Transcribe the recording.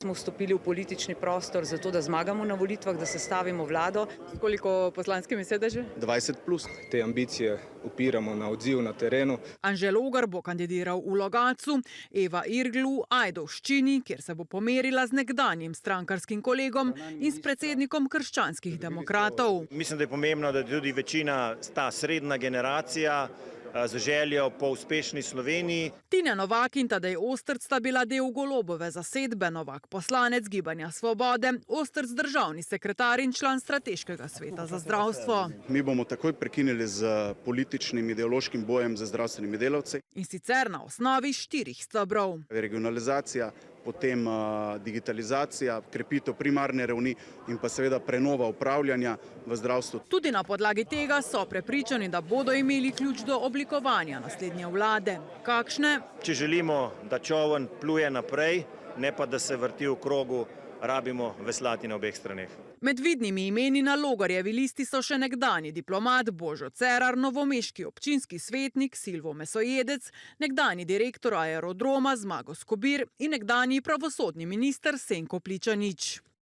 Smo vstopili v politični prostor zato, da zmagamo na volitvah, da sestavimo vlado. Koliko poslanskimi sedeži? 20+. Te ambicije upiramo na odziv na terenu. Anže Logar bo kandidiral v Logatcu, Eva Irgl v Ajdovščini, kjer se bo pomerila z nekdanjim strankarskim kolegom in s predsednikom krščanskih demokratov. Mislim, da je pomembno, da tudi večina ta srednja generacija z željo po uspešni Sloveniji. Tina Novak in Tadej Ostrc sta bila del Golobove zasedbe, Novak poslanec Gibanja Svobode, Ostrc državni sekretar in član strateškega sveta za zdravstvo. Mi bomo takoj prekinili z političnim ideološkim bojem za zdravstvenimi delavci. In sicer na osnovi 4 stebrov. Regionalizacija, potem digitalizacija, krepitev primarne ravni in pa seveda prenova upravljanja v zdravstvu. Tudi na podlagi tega so prepričani, da bodo imeli ključ do oblikovanja naslednje vlade. Kakšne? Če želimo, da čoln pluje naprej, ne pa da se vrti v krogu, rabimo veslati na obeh straneh. Med vidnimi imeni na Logarjevi listi so še nekdanji diplomat Božo Cerar, novomeški občinski svetnik Silvo Mesojedec, nekdanji direktor Aerodroma Zmago Skobir in nekdanji pravosodni minister Senko Pličanič.